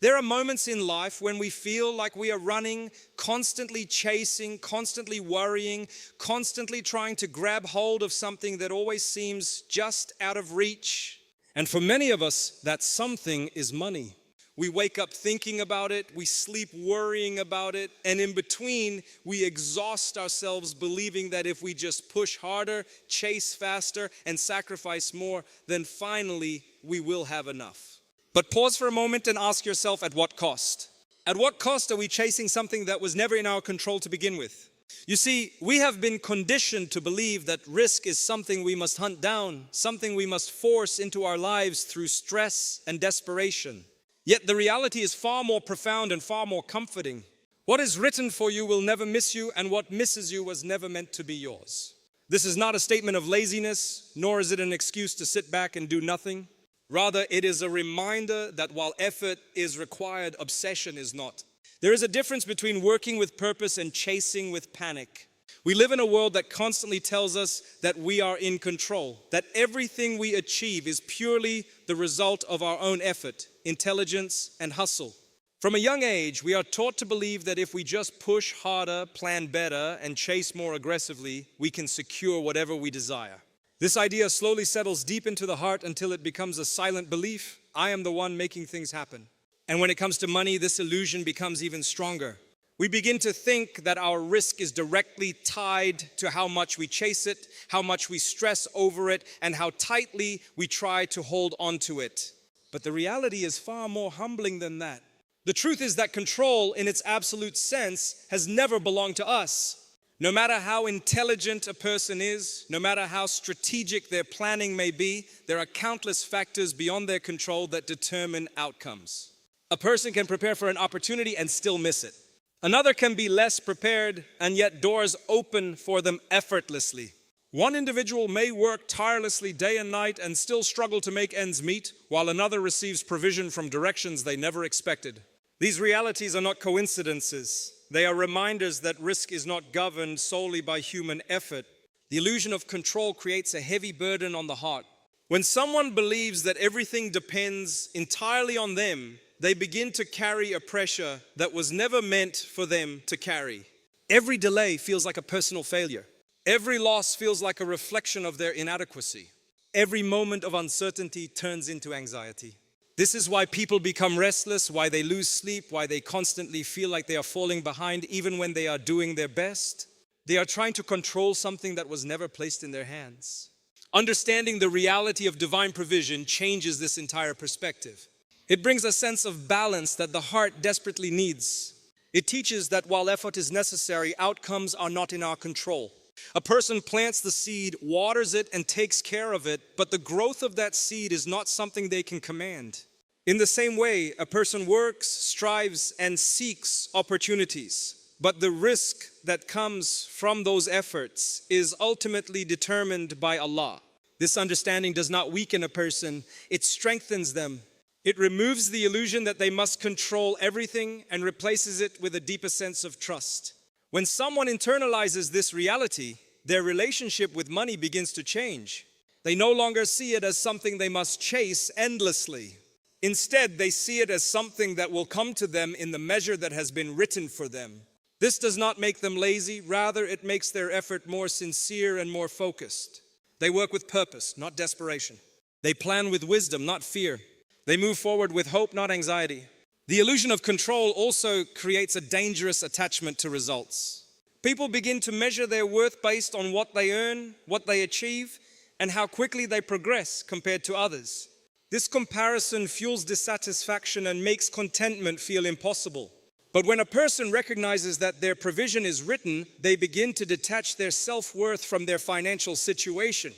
There are moments in life when we feel like we are running, constantly chasing, constantly worrying, constantly trying to grab hold of something that always seems just out of reach. And for many of us, that something is money. We wake up thinking about it, we sleep worrying about it, and in between, we exhaust ourselves believing that if we just push harder, chase faster, and sacrifice more, then finally we will have enough. But pause for a moment and ask yourself, at what cost? At what cost are we chasing something that was never in our control to begin with? You see, we have been conditioned to believe that risk is something we must hunt down, something we must force into our lives through stress and desperation. Yet the reality is far more profound and far more comforting. What is written for you will never miss you, and what misses you was never meant to be yours. This is not a statement of laziness, nor is it an excuse to sit back and do nothing. Rather, it is a reminder that while effort is required, obsession is not. There is a difference between working with purpose and chasing with panic. We live in a world that constantly tells us that we are in control, that everything we achieve is purely the result of our own effort, intelligence, and hustle. From a young age, we are taught to believe that if we just push harder, plan better, and chase more aggressively, we can secure whatever we desire. This idea slowly settles deep into the heart until it becomes a silent belief. I am the one making things happen. And when it comes to money, this illusion becomes even stronger. We begin to think that our risk is directly tied to how much we chase it, how much we stress over it, and how tightly we try to hold on to it. But the reality is far more humbling than that. The truth is that control, in its absolute sense, has never belonged to us. No matter how intelligent a person is, no matter how strategic their planning may be, there are countless factors beyond their control that determine outcomes. A person can prepare for an opportunity and still miss it. Another can be less prepared, and yet doors open for them effortlessly. One individual may work tirelessly day and night and still struggle to make ends meet, while another receives provision from directions they never expected. These realities are not coincidences. They are reminders that risk is not governed solely by human effort. The illusion of control creates a heavy burden on the heart. When someone believes that everything depends entirely on them, they begin to carry a pressure that was never meant for them to carry. Every delay feels like a personal failure. Every loss feels like a reflection of their inadequacy. Every moment of uncertainty turns into anxiety. This is why people become restless, why they lose sleep, why they constantly feel like they are falling behind even when they are doing their best. They are trying to control something that was never placed in their hands. Understanding the reality of divine provision changes this entire perspective. It brings a sense of balance that the heart desperately needs. It teaches that while effort is necessary, outcomes are not in our control. A person plants the seed, waters it, and takes care of it, but the growth of that seed is not something they can command. In the same way, a person works, strives, and seeks opportunities, but the risk that comes from those efforts is ultimately determined by Allah. This understanding does not weaken a person, it strengthens them. It removes the illusion that they must control everything and replaces it with a deeper sense of trust. When someone internalizes this reality, their relationship with money begins to change. They no longer see it as something they must chase endlessly. Instead, they see it as something that will come to them in the measure that has been written for them. This does not make them lazy, rather it makes their effort more sincere and more focused. They work with purpose, not desperation. They plan with wisdom, not fear. They move forward with hope, not anxiety. The illusion of control also creates a dangerous attachment to results. People begin to measure their worth based on what they earn, what they achieve, and how quickly they progress compared to others. This comparison fuels dissatisfaction and makes contentment feel impossible. But when a person recognizes that their provision is written, they begin to detach their self-worth from their financial situation.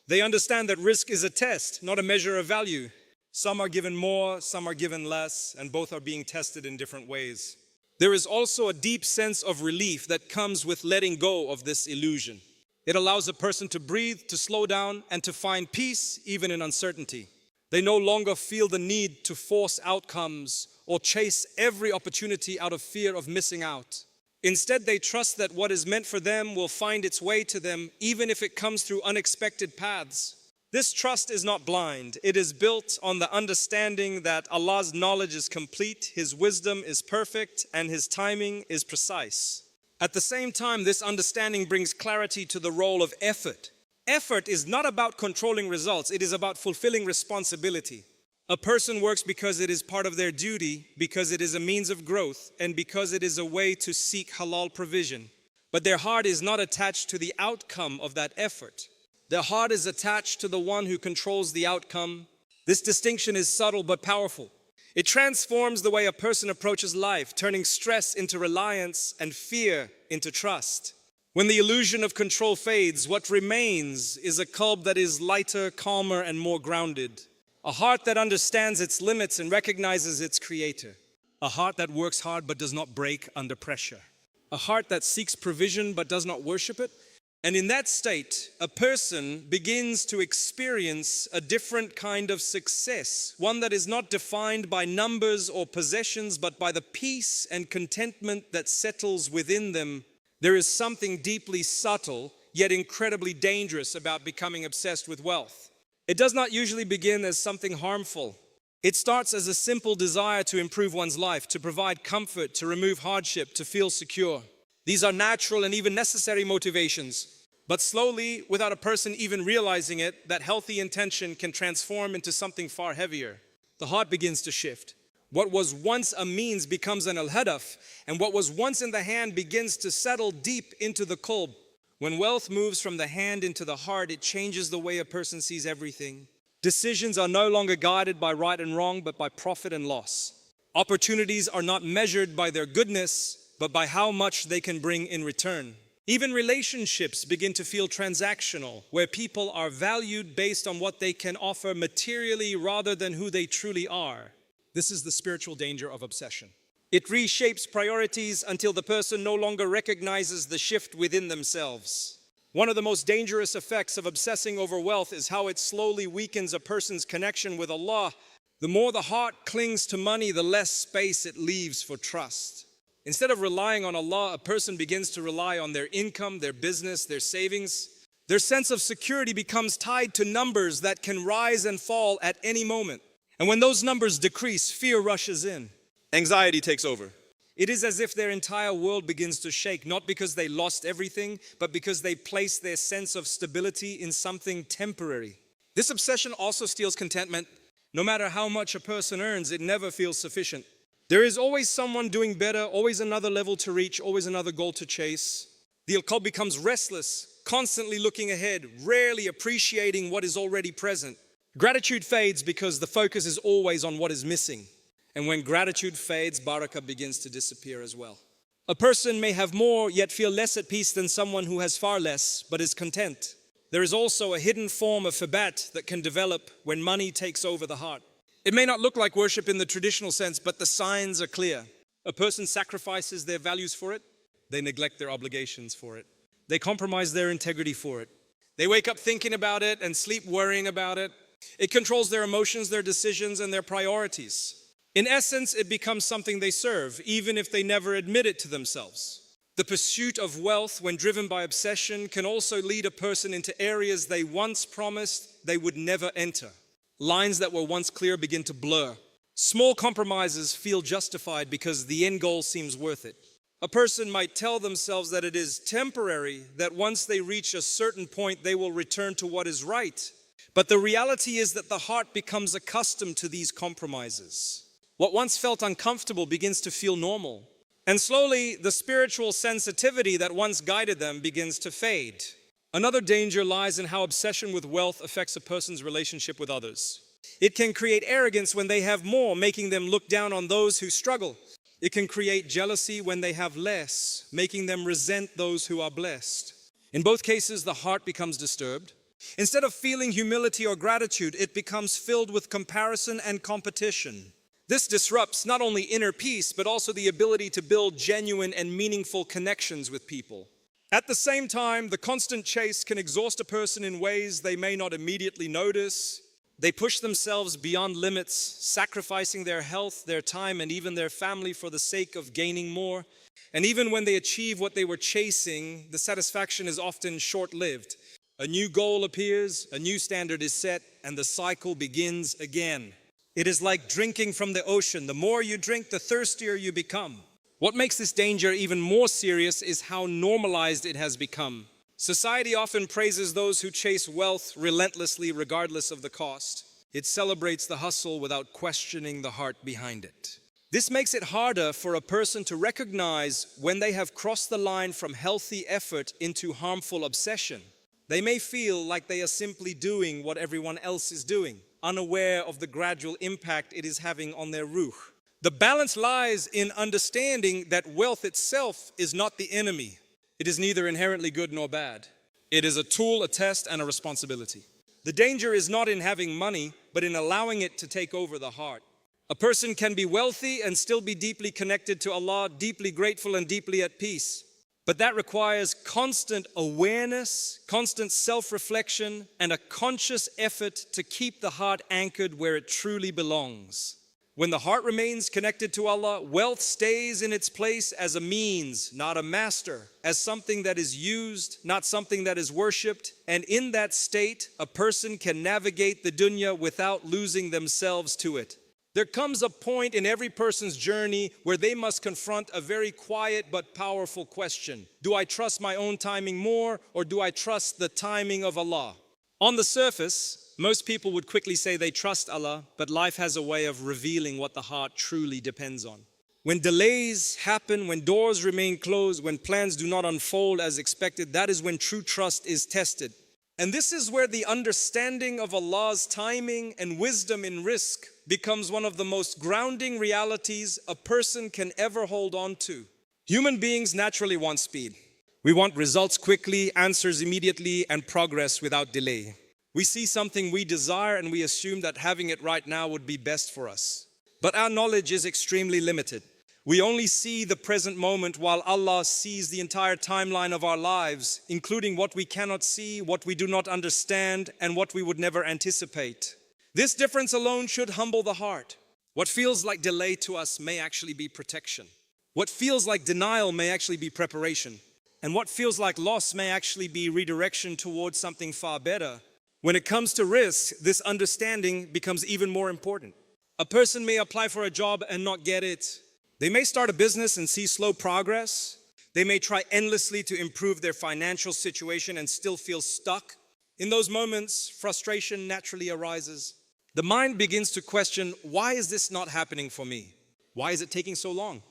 They understand that risk is a test, not a measure of value. Some are given more, some are given less, and both are being tested in different ways. There is also a deep sense of relief that comes with letting go of this illusion. It allows a person to breathe, to slow down, and to find peace even in uncertainty. They no longer feel the need to force outcomes or chase every opportunity out of fear of missing out. Instead, they trust that what is meant for them will find its way to them, even if it comes through unexpected paths. This trust is not blind. It is built on the understanding that Allah's knowledge is complete, His wisdom is perfect, and His timing is precise. At the same time, this understanding brings clarity to the role of effort. Effort is not about controlling results, it is about fulfilling responsibility. A person works because it is part of their duty, because it is a means of growth, and because it is a way to seek halal provision. But their heart is not attached to the outcome of that effort. Their heart is attached to the one who controls the outcome. This distinction is subtle but powerful. It transforms the way a person approaches life, turning stress into reliance and fear into trust. When the illusion of control fades, what remains is a qalb that is lighter, calmer, and more grounded. A heart that understands its limits and recognizes its creator. A heart that works hard but does not break under pressure. A heart that seeks provision but does not worship it. And in that state, a person begins to experience a different kind of success, one that is not defined by numbers or possessions, but by the peace and contentment that settles within them. There is something deeply subtle, yet incredibly dangerous about becoming obsessed with wealth. It does not usually begin as something harmful. It starts as a simple desire to improve one's life, to provide comfort, to remove hardship, to feel secure. These are natural and even necessary motivations. But slowly, without a person even realizing it, that healthy intention can transform into something far heavier. The heart begins to shift. What was once a means becomes an al-hadaf, and what was once in the hand begins to settle deep into the qalb. When wealth moves from the hand into the heart, it changes the way a person sees everything. Decisions are no longer guided by right and wrong, but by profit and loss. Opportunities are not measured by their goodness, but by how much they can bring in return. Even relationships begin to feel transactional, where people are valued based on what they can offer materially rather than who they truly are. This is the spiritual danger of obsession. It reshapes priorities until the person no longer recognizes the shift within themselves. One of the most dangerous effects of obsessing over wealth is how it slowly weakens a person's connection with Allah. The more the heart clings to money, the less space it leaves for trust. Instead of relying on Allah, a person begins to rely on their income, their business, their savings. Their sense of security becomes tied to numbers that can rise and fall at any moment. And when those numbers decrease, fear rushes in. Anxiety takes over. It is as if their entire world begins to shake, not because they lost everything, but because they placed their sense of stability in something temporary. This obsession also steals contentment. No matter how much a person earns, it never feels sufficient. There is always someone doing better, always another level to reach, always another goal to chase. The qalb becomes restless, constantly looking ahead, rarely appreciating what is already present. Gratitude fades because the focus is always on what is missing. And when gratitude fades, barakah begins to disappear as well. A person may have more, yet feel less at peace than someone who has far less, but is content. There is also a hidden form of fabat that can develop when money takes over the heart. It may not look like worship in the traditional sense, but the signs are clear. A person sacrifices their values for it. They neglect their obligations for it. They compromise their integrity for it. They wake up thinking about it and sleep worrying about it. It controls their emotions, their decisions, and their priorities. In essence, it becomes something they serve, even if they never admit it to themselves. The pursuit of wealth, when driven by obsession, can also lead a person into areas they once promised they would never enter. Lines that were once clear begin to blur. Small compromises feel justified because the end goal seems worth it. A person might tell themselves that it is temporary, that once they reach a certain point, they will return to what is right. But the reality is that the heart becomes accustomed to these compromises. What once felt uncomfortable begins to feel normal. And slowly, the spiritual sensitivity that once guided them begins to fade. Another danger lies in how obsession with wealth affects a person's relationship with others. It can create arrogance when they have more, making them look down on those who struggle. It can create jealousy when they have less, making them resent those who are blessed. In both cases, the heart becomes disturbed. Instead of feeling humility or gratitude, it becomes filled with comparison and competition. This disrupts not only inner peace, but also the ability to build genuine and meaningful connections with people. At the same time, the constant chase can exhaust a person in ways they may not immediately notice. They push themselves beyond limits, sacrificing their health, their time, and even their family for the sake of gaining more. And even when they achieve what they were chasing, the satisfaction is often short-lived. A new goal appears, a new standard is set, and the cycle begins again. It is like drinking from the ocean. The more you drink, the thirstier you become. What makes this danger even more serious is how normalized it has become. Society often praises those who chase wealth relentlessly, regardless of the cost. It celebrates the hustle without questioning the heart behind it. This makes it harder for a person to recognize when they have crossed the line from healthy effort into harmful obsession. They may feel like they are simply doing what everyone else is doing, unaware of the gradual impact it is having on their ruh. The balance lies in understanding that wealth itself is not the enemy. It is neither inherently good nor bad. It is a tool, a test, and a responsibility. The danger is not in having money, but in allowing it to take over the heart. A person can be wealthy and still be deeply connected to Allah, deeply grateful and deeply at peace. But that requires constant awareness, constant self-reflection, and a conscious effort to keep the heart anchored where it truly belongs. When the heart remains connected to Allah, wealth stays in its place as a means, not a master, as something that is used, not something that is worshipped. And in that state, a person can navigate the dunya without losing themselves to it. There comes a point in every person's journey where they must confront a very quiet but powerful question. Do I trust my own timing more, or do I trust the timing of Allah? On the surface, most people would quickly say they trust Allah, but life has a way of revealing what the heart truly depends on. When delays happen, when doors remain closed, when plans do not unfold as expected, that is when true trust is tested. And this is where the understanding of Allah's timing and wisdom in rizq becomes one of the most grounding realities a person can ever hold on to. Human beings naturally want speed. We want results quickly, answers immediately, and progress without delay. We see something we desire and we assume that having it right now would be best for us. But our knowledge is extremely limited. We only see the present moment while Allah sees the entire timeline of our lives, including what we cannot see, what we do not understand, and what we would never anticipate. This difference alone should humble the heart. What feels like delay to us may actually be protection. What feels like denial may actually be preparation. And what feels like loss may actually be redirection towards something far better. When it comes to rizq, this understanding becomes even more important. A person may apply for a job and not get it. They may start a business and see slow progress. They may try endlessly to improve their financial situation and still feel stuck. In those moments, frustration naturally arises. The mind begins to question, why is this not happening for me? Why is it taking so long?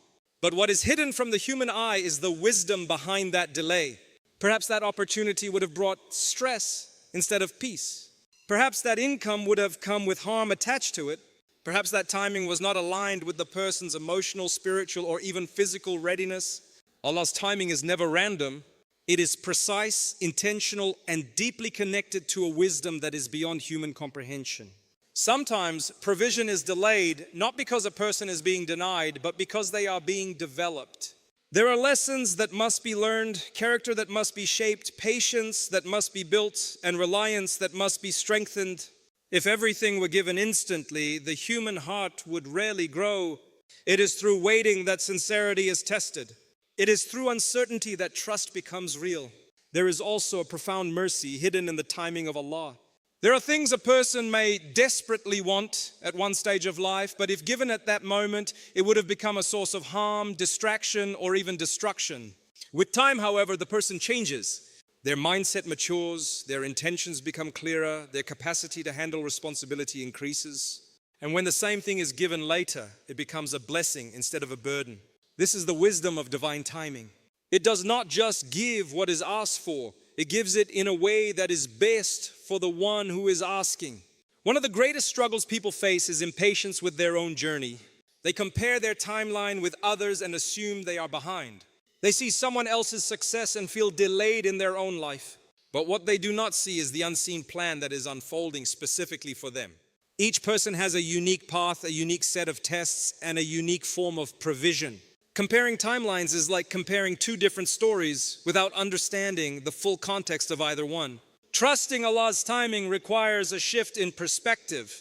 But what is hidden from the human eye is the wisdom behind that delay. Perhaps that opportunity would have brought stress instead of peace. Perhaps that income would have come with harm attached to it. Perhaps that timing was not aligned with the person's emotional, spiritual, or even physical readiness. Allah's timing is never random. It is precise, intentional, and deeply connected to a wisdom that is beyond human comprehension. Sometimes provision is delayed, not because a person is being denied, but because they are being developed. There are lessons that must be learned, character that must be shaped, patience that must be built, and reliance that must be strengthened. If everything were given instantly, the human heart would rarely grow. It is through waiting that sincerity is tested. It is through uncertainty that trust becomes real. There is also a profound mercy hidden in the timing of Allah. There are things a person may desperately want at one stage of life, but if given at that moment, it would have become a source of harm, distraction, or even destruction. With time, however, the person changes. Their mindset matures, their intentions become clearer, their capacity to handle responsibility increases. And when the same thing is given later, it becomes a blessing instead of a burden. This is the wisdom of divine timing. It does not just give what is asked for, it gives it in a way that is best for the one who is asking. One of the greatest struggles people face is impatience with their own journey. They compare their timeline with others and assume they are behind. They see someone else's success and feel delayed in their own life. But what they do not see is the unseen plan that is unfolding specifically for them. Each person has a unique path, a unique set of tests, and a unique form of provision. Comparing timelines is like comparing two different stories without understanding the full context of either one. Trusting Allah's timing requires a shift in perspective.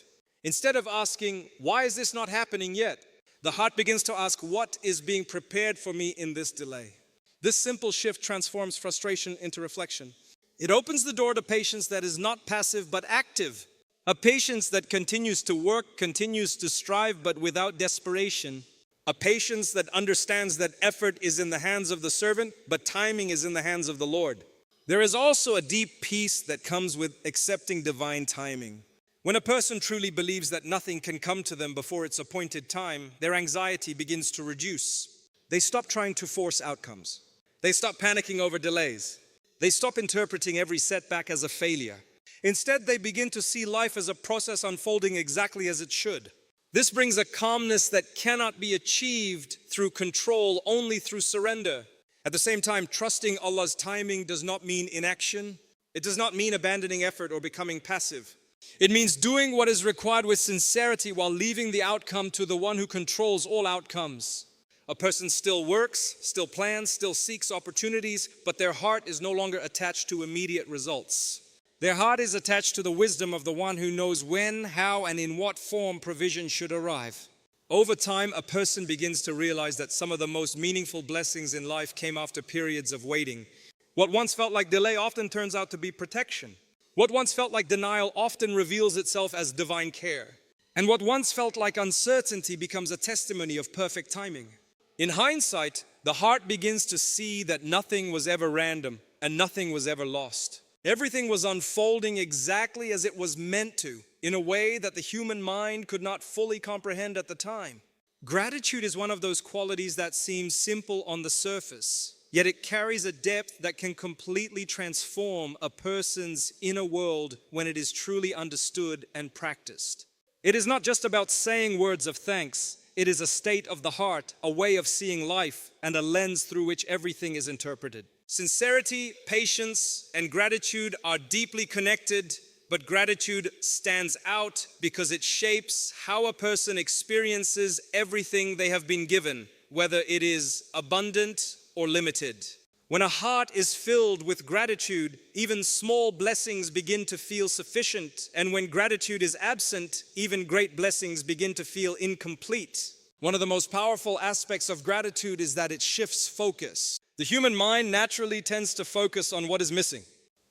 Instead of asking, why is this not happening yet? The heart begins to ask, what is being prepared for me in this delay? This simple shift transforms frustration into reflection. It opens the door to patience that is not passive but active. A patience that continues to work, continues to strive, but without desperation. A patience that understands that effort is in the hands of the servant, but timing is in the hands of the Lord. There is also a deep peace that comes with accepting divine timing. When a person truly believes that nothing can come to them before its appointed time, their anxiety begins to reduce. They stop trying to force outcomes. They stop panicking over delays. They stop interpreting every setback as a failure. Instead, they begin to see life as a process unfolding exactly as it should. This brings a calmness that cannot be achieved through control, only through surrender. At the same time, trusting Allah's timing does not mean inaction. It does not mean abandoning effort or becoming passive. It means doing what is required with sincerity while leaving the outcome to the one who controls all outcomes. A person still works, still plans, still seeks opportunities, but their heart is no longer attached to immediate results. Their heart is attached to the wisdom of the one who knows when, how, and in what form provision should arrive. Over time, a person begins to realize that some of the most meaningful blessings in life came after periods of waiting. What once felt like delay often turns out to be protection. What once felt like denial often reveals itself as divine care. And what once felt like uncertainty becomes a testimony of perfect timing. In hindsight, the heart begins to see that nothing was ever random and nothing was ever lost. Everything was unfolding exactly as it was meant to, in a way that the human mind could not fully comprehend at the time. Gratitude is one of those qualities that seems simple on the surface, yet it carries a depth that can completely transform a person's inner world when it is truly understood and practiced. It is not just about saying words of thanks. It is a state of the heart, a way of seeing life, and a lens through which everything is interpreted. Sincerity, patience, and gratitude are deeply connected, but gratitude stands out because it shapes how a person experiences everything they have been given, whether it is abundant or limited. When a heart is filled with gratitude, even small blessings begin to feel sufficient, and when gratitude is absent, even great blessings begin to feel incomplete. One of the most powerful aspects of gratitude is that it shifts focus. The human mind naturally tends to focus on what is missing.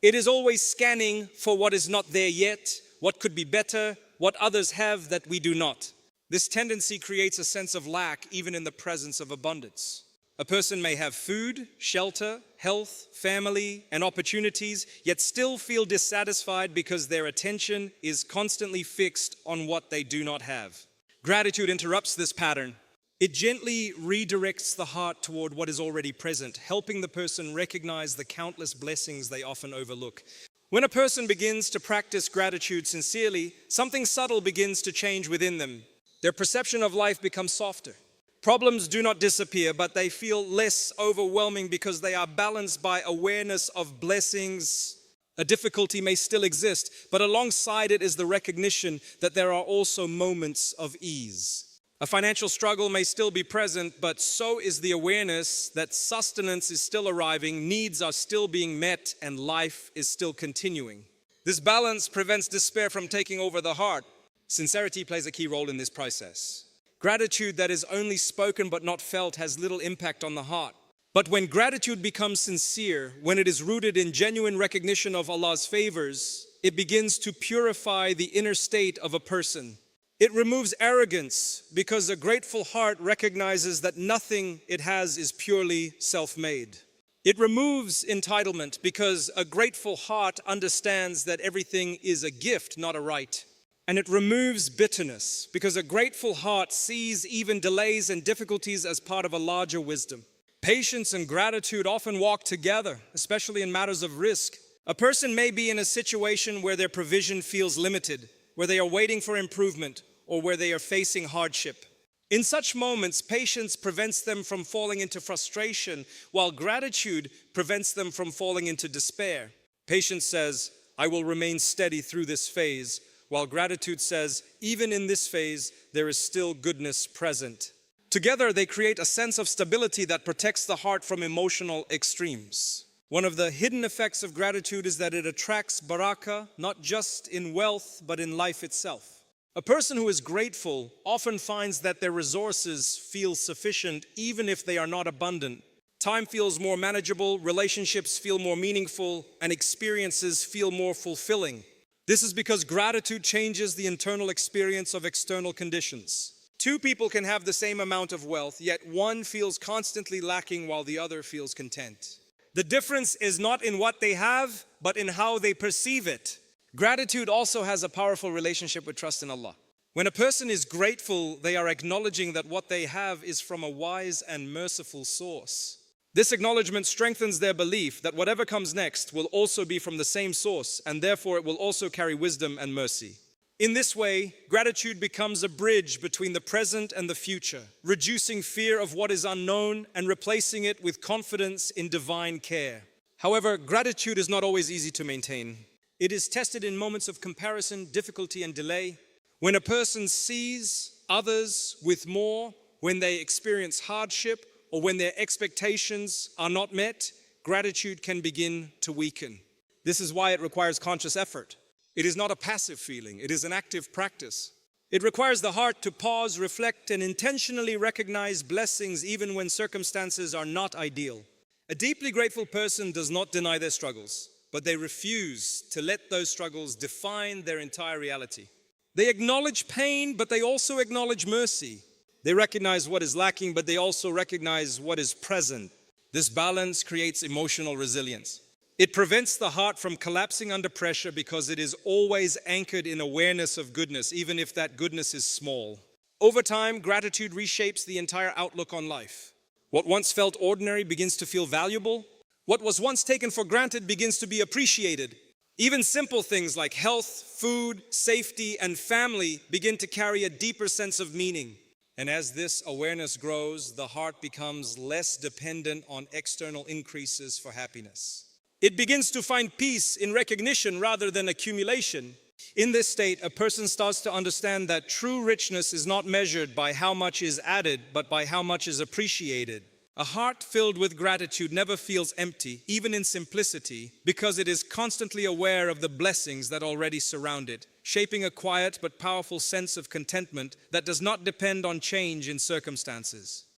It is always scanning for what is not there yet, what could be better, what others have that we do not. This tendency creates a sense of lack even in the presence of abundance. A person may have food, shelter, health, family, and opportunities, yet still feel dissatisfied because their attention is constantly fixed on what they do not have. Gratitude interrupts this pattern. It gently redirects the heart toward what is already present, helping the person recognize the countless blessings they often overlook. When a person begins to practice gratitude sincerely, something subtle begins to change within them. Their perception of life becomes softer. Problems do not disappear, but they feel less overwhelming because they are balanced by awareness of blessings. A difficulty may still exist, but alongside it is the recognition that there are also moments of ease. A financial struggle may still be present, but so is the awareness that sustenance is still arriving, needs are still being met, and life is still continuing. This balance prevents despair from taking over the heart. Sincerity plays a key role in this process. Gratitude that is only spoken but not felt has little impact on the heart. But when gratitude becomes sincere, when it is rooted in genuine recognition of Allah's favors, it begins to purify the inner state of a person. It removes arrogance because a grateful heart recognizes that nothing it has is purely self-made. It removes entitlement because a grateful heart understands that everything is a gift, not a right. And it removes bitterness because a grateful heart sees even delays and difficulties as part of a larger wisdom. Patience and gratitude often walk together, especially in matters of risk. A person may be in a situation where their provision feels limited, where they are waiting for improvement, or where they are facing hardship. In such moments, patience prevents them from falling into frustration, while gratitude prevents them from falling into despair. Patience says, I will remain steady through this phase, while gratitude says, even in this phase, there is still goodness present. Together, they create a sense of stability that protects the heart from emotional extremes. One of the hidden effects of gratitude is that it attracts barakah, not just in wealth, but in life itself. A person who is grateful often finds that their resources feel sufficient even if they are not abundant. Time feels more manageable, relationships feel more meaningful, and experiences feel more fulfilling. This is because gratitude changes the internal experience of external conditions. Two people can have the same amount of wealth, yet one feels constantly lacking while the other feels content. The difference is not in what they have, but in how they perceive it. Gratitude also has a powerful relationship with trust in Allah. When a person is grateful, they are acknowledging that what they have is from a wise and merciful source. This acknowledgement strengthens their belief that whatever comes next will also be from the same source, and therefore it will also carry wisdom and mercy. In this way, gratitude becomes a bridge between the present and the future, reducing fear of what is unknown and replacing it with confidence in divine care. However, gratitude is not always easy to maintain. It is tested in moments of comparison, difficulty, and delay. When a person sees others with more, when they experience hardship, or when their expectations are not met, gratitude can begin to weaken. This is why it requires conscious effort. It is not a passive feeling, it is an active practice. It requires the heart to pause, reflect, and intentionally recognize blessings even when circumstances are not ideal. A deeply grateful person does not deny their struggles, but they refuse to let those struggles define their entire reality. They acknowledge pain, but they also acknowledge mercy. They recognize what is lacking, but they also recognize what is present. This balance creates emotional resilience. It prevents the heart from collapsing under pressure because it is always anchored in awareness of goodness, even if that goodness is small. Over time, gratitude reshapes the entire outlook on life. What once felt ordinary begins to feel valuable. What was once taken for granted begins to be appreciated. Even simple things like health, food, safety, and family begin to carry a deeper sense of meaning. And as this awareness grows, the heart becomes less dependent on external increases for happiness. It begins to find peace in recognition rather than accumulation. In this state, a person starts to understand that true richness is not measured by how much is added, but by how much is appreciated. A heart filled with gratitude never feels empty, even in simplicity, because it is constantly aware of the blessings that already surround it, shaping a quiet but powerful sense of contentment that does not depend on change in circumstances.